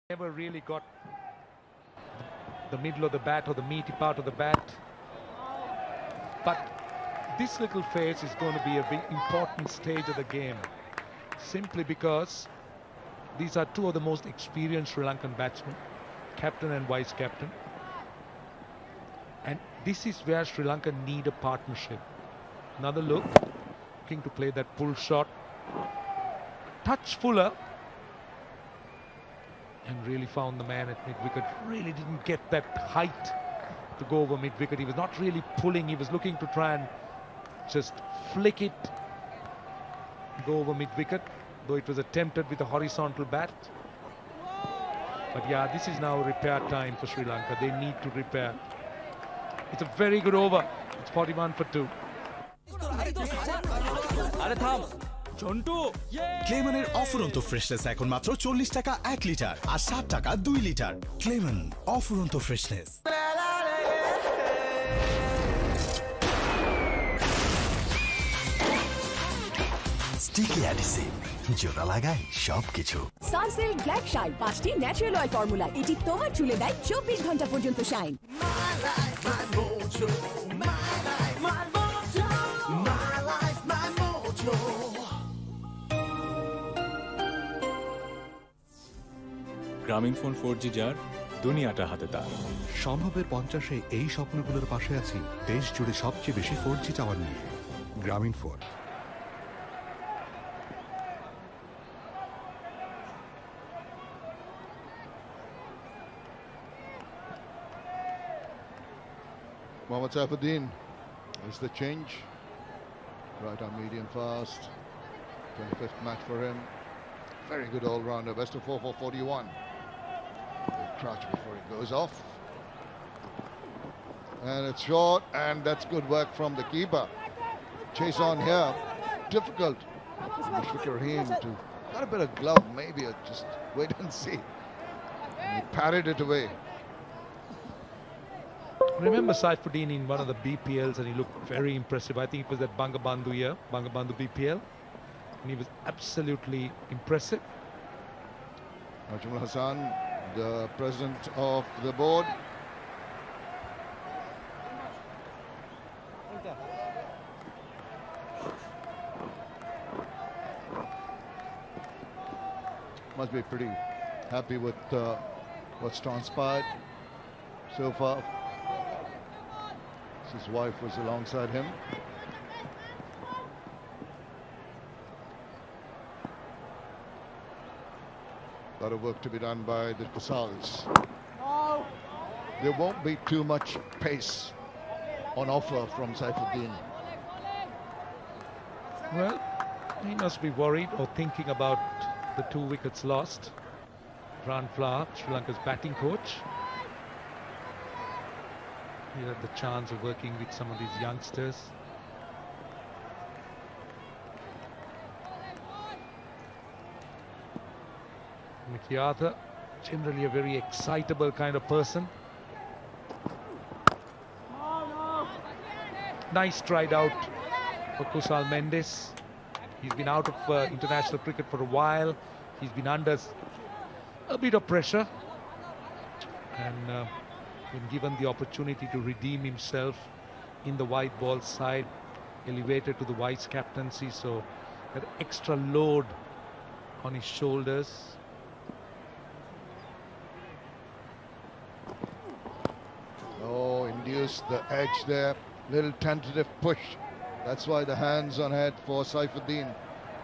Never really got the middle of the bat or the meaty part of the bat. But this little phase is going to be a big important stage of the game, simply because these are two of the most experienced Sri Lankan batsmen, captain and vice captain. And this is where Sri Lanka need a partnership. Another look, looking to play that pull shot. Touch fuller. And really found the man at mid-wicket. Really didn't get that height to go over mid-wicket. He was not really pulling. He was looking to try and just flick it, go over mid-wicket, though it was attempted with a horizontal bat. But yeah, this is now repair time for Sri Lanka. They need to repair. It's a very good over. It's 41 for 2. ক্লেমনের অফুরন্ত freshness এখন মাত্র 40 টাকা 1 litre আর 60 টাকা 2 litre. Clemon অফুরন্ত freshness. Sticky adhesive জোড়া লাগায় সবকিছু। Sunsilk black shine 5টি ন্যাচারাল অয়েল ফর্মুলা, এটি তোমার চুলে দেয় 24 ঘন্টা পর্যন্ত শাইন। গ্রামীণ ফোন 4G যার দুনিয়াটা হাতে তার। সম্ভবের 50-এ এই স্বপ্নগুলোর পাশে আছি দেশ জুড়ে সবচেয়ে বেশি 4G টাওয়ার নিয়ে। গ্রামীণ phone. Mohammad Saifuddin is the change. Right on medium fast. 25th match for him. Very good all-rounder. Best of 4 for 41. Crouch before it goes off. And it's short, and that's good work from the keeper. Chase on here. Difficult. Mushfiqur Rahim to got a bit of glove, maybe. Just wait and see. And he parried it away. Remember Saifuddin in one of the BPLs, and he looked very impressive. I think it was that Bangabandhu year, Bangabandhu BPL. And he was absolutely impressive. Najmul Hassan, the president of the board. Must be pretty happy with what's transpired so far. His wife was alongside him. A lot of work to be done by the Kusals. There won't be too much pace on offer from Saifuddin. Well, he must be worried or thinking about the 2 wickets lost. Ran Flower, Sri Lanka's batting coach. He had the chance of working with some of these youngsters. Mickey Arthur, generally a very excitable kind of person. Nice stride out for Kusal Mendes. He's been out of international cricket for a while. He's been under a bit of pressure. And been given the opportunity to redeem himself in the white ball side, elevated to the vice captaincy, so that extra load on his shoulders. Oh, induced the edge there, little tentative push. That's why the hands on head for Saifuddin.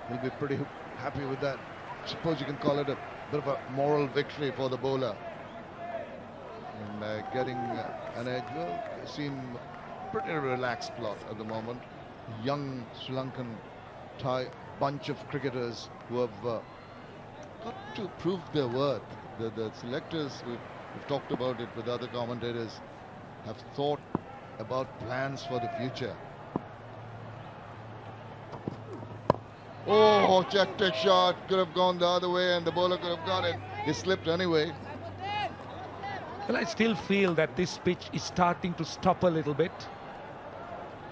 He'll be pretty happy with that. Suppose you can call it a bit of a moral victory for the bowler. And getting an edge. Well, they seem pretty relaxed lot at the moment. Young Sri Lankan Thai bunch of cricketers who have got to prove their worth. The selectors, we've talked about it with other commentators, have thought about plans for the future. Oh, checked a shot, could have gone the other way and the bowler could have got it. He slipped anyway. Well, I still feel that this pitch is starting to stop a little bit.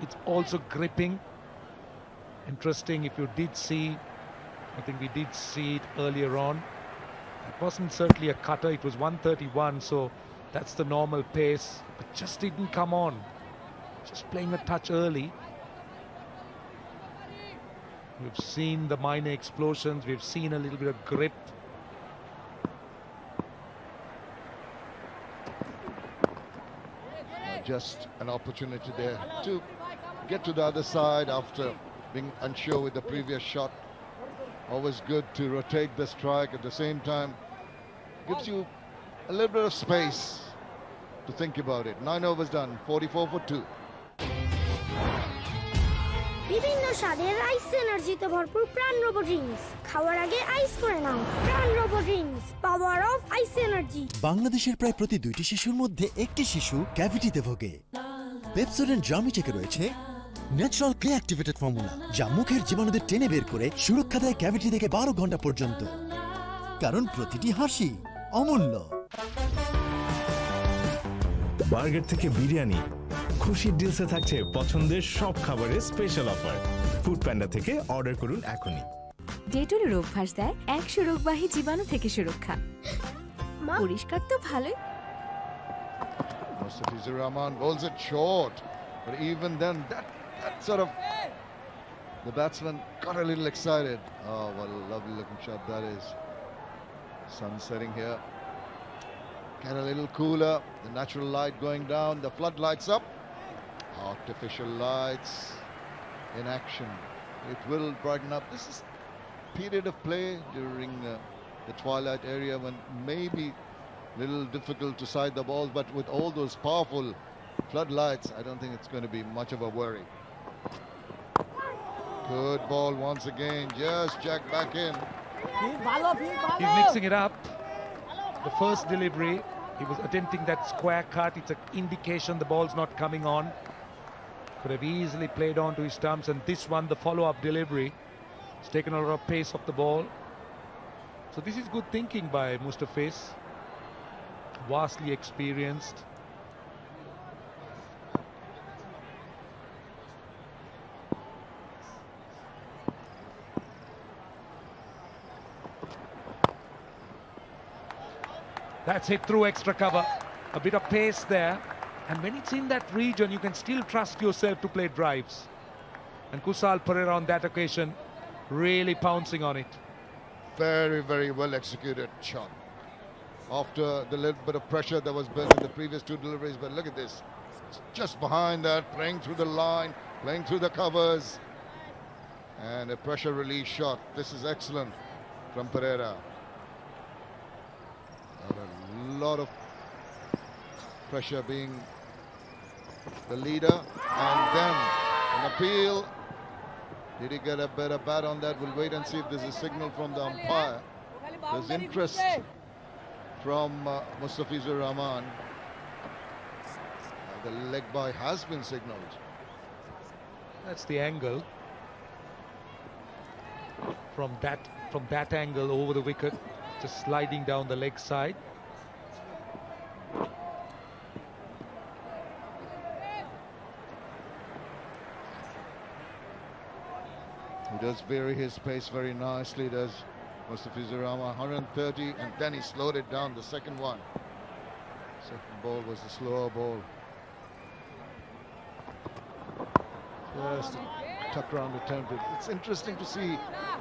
It's also gripping. Interesting, if you did see, I think we did see it earlier on. It wasn't certainly a cutter, it was 131, so that's the normal pace, but just didn't come on. Just playing a touch early. We've seen the minor explosions, we've seen a little bit of grip. Just an opportunity there to get to the other side after being unsure with the previous shot. Always good to rotate the strike at the same time. Gives you a little bit of space to think about it. 9 overs done, 44 for 2. বিভিন্ন স্বাদের আইস এনার্জিতে ভরপুর প্রাণ রোবো drinks খাওয়ার আগে আইস করে নাও প্রাণ রোবো drinks power of ice energy বাংলাদেশের প্রায় প্রতি 2টি শিশুর মধ্যে একটি শিশু ক্যাভিটিতে ভোগে পেপসোডেন্ট জার্মিটেকে রয়েছে ন্যাচারাল ক্লে অ্যাক্টিভেটেড ফর্মুলা যা মুখের জীবাণুদের টেনে বের করে সুরক্ষা দেয় ক্যাভিটি থেকে 12 ঘন্টা পর্যন্ত কারণ প্রতিটি হাসি অমূল্য বার্গার থেকে বিরিয়ানি খুশির ডিলসে থাকছে পছন্দের সব খাবারের স্পেশাল অফার ফুড প্যান্ডা থেকে অর্ডার করুন এখনই ডেটলের অভ্যাস দেয় 100 রোগবাহী জীবাণু থেকে সুরক্ষা পরিষ্কার তো ভালোই Mustafizur Rahman bowls it short, but even then that sort of the batsman got a little excited. Oh, what a lovely looking shot that is. Sun setting here. Get a little cooler, the natural light going down, the floodlights up. Artificial lights in action. It will brighten up. This is period of play during the twilight area when maybe a little difficult to side the balls, but with all those powerful floodlights, I don't think it's going to be much of a worry. Good ball once again, just jacked back in. He's mixing it up. The first delivery, he was attempting that square cut. It's an indication the ball's not coming on. Could have easily played on to his stumps, and this one, the follow-up delivery, it's taken a lot of pace off the ball. So this is good thinking by Mustafiz. Vastly experienced. That's hit through extra cover. A bit of pace there. And when it's in that region, you can still trust yourself to play drives. And Kusal Pereira on that occasion really pouncing on it. Very, very well executed shot. After the little bit of pressure that was built in the previous 2 deliveries, but look at this. It's just behind that, playing through the line, playing through the covers. And a pressure release shot. This is excellent from Pereira. A lot of pressure being the leader, and then an appeal. Did he get a better bat on that? We'll wait and see if there's a signal from the umpire. There's interest from Mustafizur Rahman. The leg by has been signalled. That's the angle. From that angle over the wicket, just sliding down the leg side. He does vary his pace very nicely, does Mustafizur Rahman. 130, and then he slowed it down, the second one. Second ball was the slower ball. Just a tuck round attempted. It's interesting to see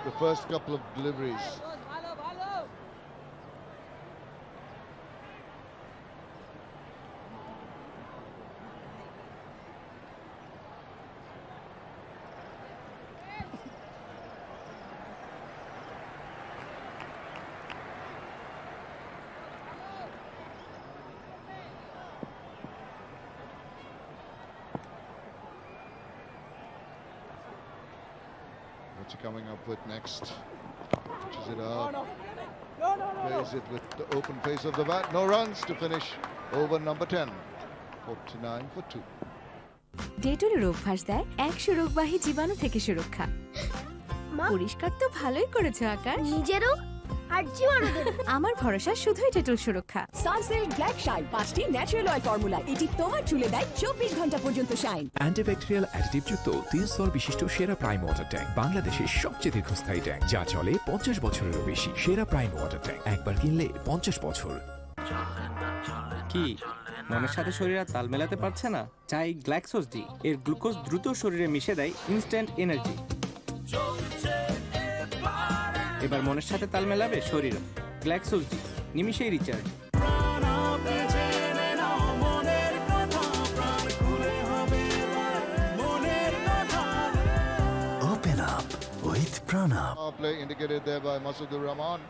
the first couple of deliveries. What's he coming up with next? Pitches it up. Plays it with the open face of the bat. No runs to finish over number 10. 49 for 2. ডেটলের অভ্যাস দেয় 100 রোগবাহী জীবাণু থেকে সুরক্ষা পরিষ্কার তো ভালোই করেছো আকাশ নিজেরও আর জীবাণু দেবে। আমার ভরসা শুধুই ডেটল সুরক্ষা। সানসিল্ক ব্ল্যাক শাইন 5টি ন্যাচারাল অয়েল ফর্মুলা, এটি তোমার চুলে দেয় 24 ঘন্টা পর্যন্ত শাইন। অ্যান্টিব্যাকটেরিয়াল অ্যাডিটিভ যুক্ত 3 স্তর বিশিষ্ট সেরা প্রাইম ওয়াটার ট্যাঙ্ক, বাংলাদেশের সবচেয়ে দীর্ঘস্থায়ী ট্যাঙ্ক, যা চলে 50 বছরেরও বেশি। সেরা প্রাইম ওয়াটার ট্যাঙ্ক, একবার কিনলে 50 বছর। কি মনের সাথে শরীর আর তাল মেলাতে পারছে না? চাই গ্ল্যাক্সোস ডি। এর গ্লুকোজ দ্রুত শরীরে মিশে দেয় ইনস্ট্যান্ট এনার্জি। এবার মনের সাথে তাল মেলাবে শরীর। গ্ল্যাক্সোস ডি, নিমিশেই recharge. Open up with Pranab. Play indicated there by Masood Rahman.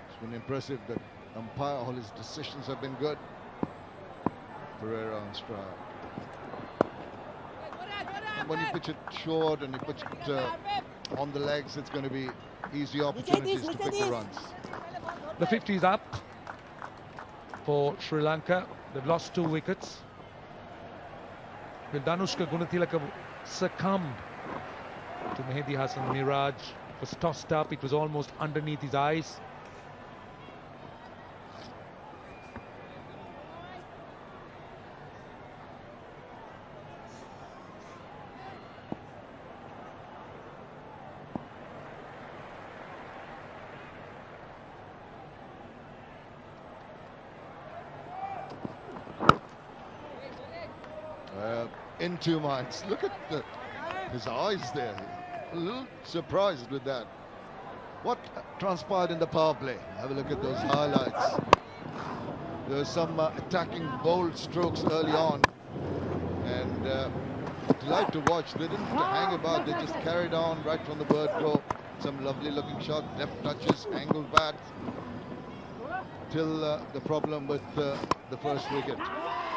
It's been impressive. The umpire, all his decisions have been good. Pereira on strike. And when you pitch it short and you pitch it on the legs, it's going to be easy opportunities to pick the runs. The 50 is up for Sri Lanka. They've lost 2 wickets. Will Danushka Gunatilaka succumbed to Mehdi Hassan Miraj? It was tossed up. It was almost underneath his eyes. In 2 minds. Look at his eyes there. A little surprised with that. What transpired in the power play? Have a look at those highlights. There were some attacking bold strokes early on, and delight to watch. They didn't hang about. They just carried on right from the bird go. Some lovely looking shot, deft touches, angled bats, till the problem with the first wicket.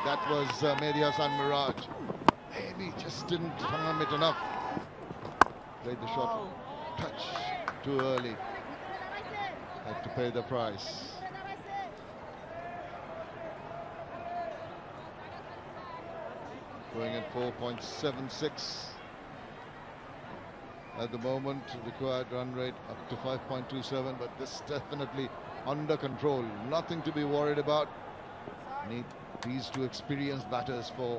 That was Mehdi Hassan Miraj. Maybe just didn't farm it enough. Played the shot touch too early. Had to pay the price. Going at 4.76 at the moment. Required run rate up to 5.27, but this definitely under control. Nothing to be worried about. Need these 2 experienced batters for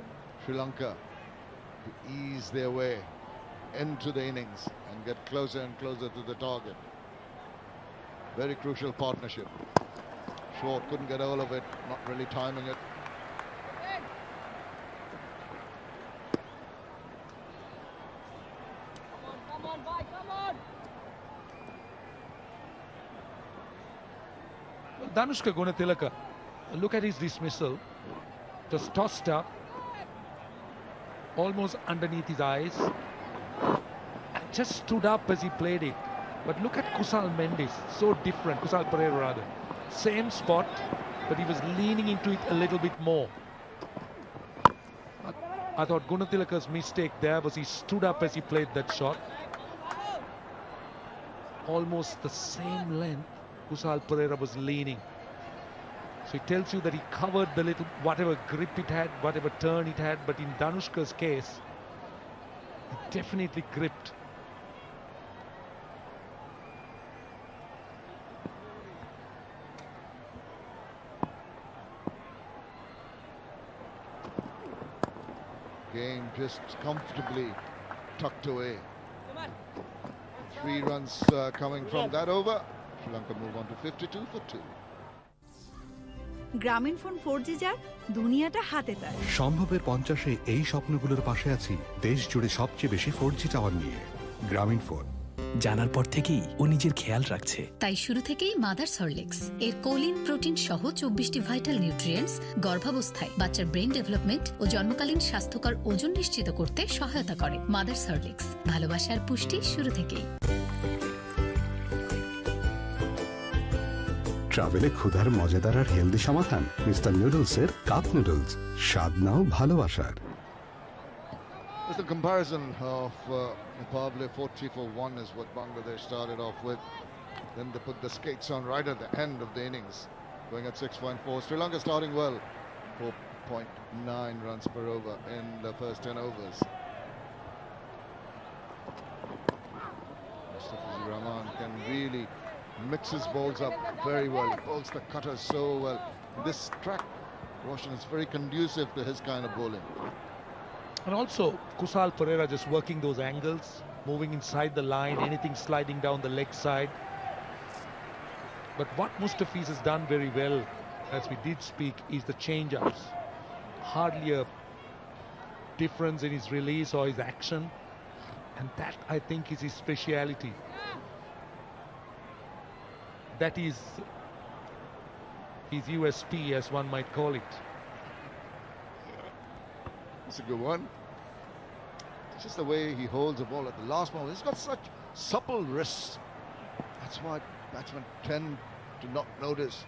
Sri Lanka to ease their way into the innings and get closer and closer to the target. Very crucial partnership. Short, couldn't get all of it, not really timing it. Danushka Gunatilaka, look at his dismissal. Just tossed up, almost underneath his eyes, and just stood up as he played it. But look at Kusal Mendes, so different. Kusal Pereira rather, same spot, but he was leaning into it a little bit more. I thought Gunatilaka's mistake there was he stood up as he played that shot. Almost the same length Kusal Pereira was leaning. So it tells you that he covered the little, whatever grip it had, whatever turn it had, but in Danushka's case, it definitely gripped. Game just comfortably tucked away. 3 runs coming from that over. Sri Lanka move on to 52 for 2. Grameenphone 4G যার, দুনিয়াটা হাতে তার। সম্ভবের 50-এ এই স্বপ্নগুলোর পাশে আছি দেশ জুড়ে সবচেয়ে বেশি 4G টাওয়ার নিয়ে। গ্রামীণফোন। জানার পর থেকেই ও নিজের খেয়াল রাখছে। তাই শুরু থেকেই মাদার সরলেক্স এর কোলিন, প্রোটিন সহ 24টি ভাইটাল নিউট্রিয়েন্টস গর্ভাবস্থায় বাচ্চার ব্রেন ডেভেলপমেন্ট ও জন্মকালীন স্বাস্থ্যকর ওজন নিশ্চিত করতে সহায়তা করে। মাদার সরলেক্স, ভালোবাসার পুষ্টি শুরু থেকেই। ট্রাভেলে ক্ষুধার মজাদার আর হেলদি সমাধান মিস্টার নুডলসের কাপ নুডলস, স্বাদ নাও ভালোবাসার। It's a comparison of power play 40 for 1 is what Bangladesh started off with. Then they put the skates on right at the end of the innings, going at 6.4. Sri Lanka starting well, 4.9 runs per over in the first 10 overs. Rahman can really mixes balls up very well. He bowls the cutter so well. This track, Roshan, is very conducive to his kind of bowling. And also, Kusal Perera just working those angles, moving inside the line, anything sliding down the leg side. But what Mustafiz has done very well, as we did speak, is the change-ups. Hardly a difference in his release or his action. And that, I think, is his speciality. That is his USP, as one might call it. It's a good one. It's just the way he holds the ball at the last moment. He's got such supple wrists. That's why batsmen tend to not notice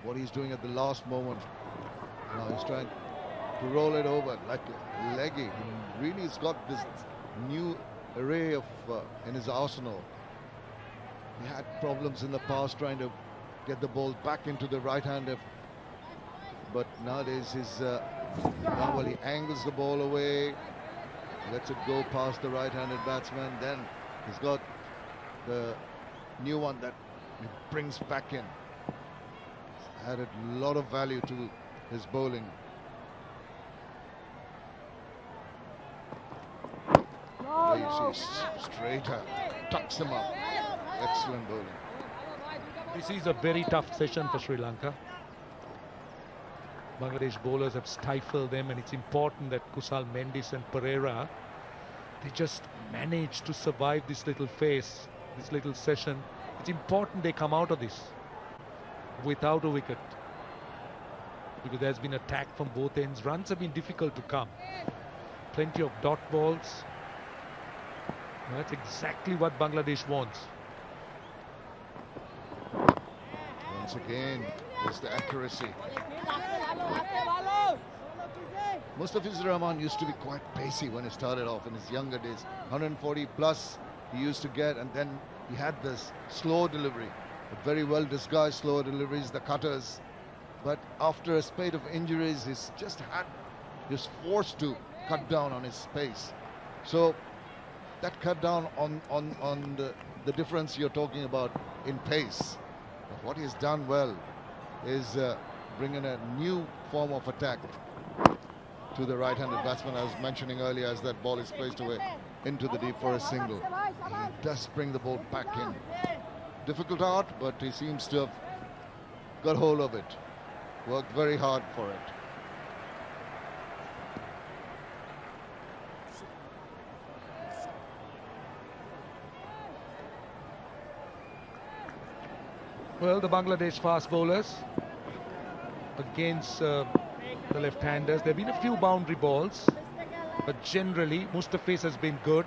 what he's doing at the last moment. Now he's trying to roll it over like a leggy. He really has got this new array of in his arsenal. He had problems in the past trying to get the ball back into the right hander, but nowadays his well, he angles the ball away, lets it go past the right-handed batsman. Then he's got the new one that he brings back in. He's added a lot of value to his bowling. There you see straighter, tucks him up. Excellent bowling. This is a very tough session for Sri Lanka. Bangladesh bowlers have stifled them, and it's important that Kusal Mendis and Perera, they just manage to survive this little phase, this little session. It's important they come out of this without a wicket, because there's been attack from both ends. Runs have been difficult to come. Plenty of dot balls. And that's exactly what Bangladesh wants. Once again, there's the accuracy. Mustafiz Rahman used to be quite pacey when he started off in his younger days. 140 plus he used to get, and then he had this slow delivery, very well disguised slow deliveries, the cutters. But after a spate of injuries, he's forced to cut down on his pace. So that cut down on the difference you're talking about in pace. But what he's done well is bring in a new form of attack to the right-handed batsman. I was mentioning earlier, as that ball is placed away into the deep for a single. He does bring the ball back in. Difficult art, but he seems to have got hold of it. Worked very hard for it. Well, the Bangladesh fast bowlers against the left-handers. There have been a few boundary balls, but generally Mustafiz has been good.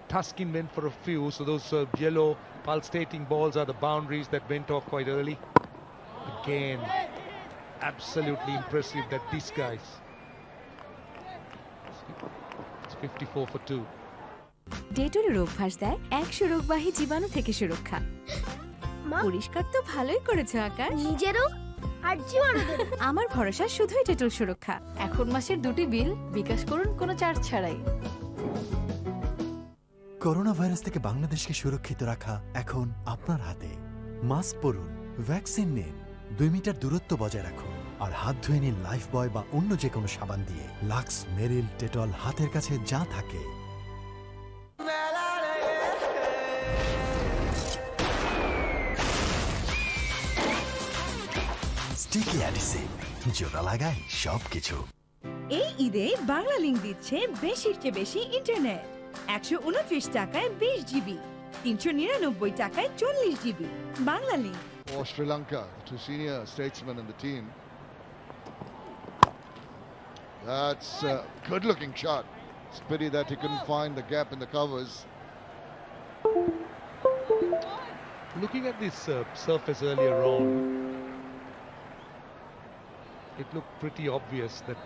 Tuskin went for a few, so those yellow pulsating balls are the boundaries that went off quite early. Again, absolutely impressive that these guys. It's 54 for 2. ডেটলের অভ্যাস দেয় 100 রোগবাহী জীবাণু থেকে সুরক্ষা। পরিষ্কার তো ভালোই করেছো আকাশ। নিজেরও আর জীবাণুদের। আমার ভরসা শুধুই ডেটল সুরক্ষা। এখন মাসের 2টি বিল বিকাশ করুন কোনো চার্জ ছাড়াই। করোনা ভাইরাস থেকে বাংলাদেশকে সুরক্ষিত রাখা এখন আপনার হাতে। মাস্ক পরুন, ভ্যাকসিন নিন, 2 মিটার দূরত্ব বজায় রাখুন, আর হাত ধুয়ে নিন লাইফবয় বা অন্য যে কোনো সাবান দিয়ে। লাক্স, মেরিল, ডেটল হাতের কাছে যা থাকে। স্টিকি অ্যাডিসিভ, জোড়া লাগাই সবকিছু। এই ঈদে বাংলা লিংক দিচ্ছে বেশির চেয়ে বেশি ইন্টারনেট। 129 টাকায় 20 জিবি, 399 টাকায় 40 GB. Bangla link. For Sri Lanka, the two senior statesmen in the team. That's a good-looking shot. It's a pity that he couldn't find the gap in the covers. Looking at this surface earlier on, it looked pretty obvious that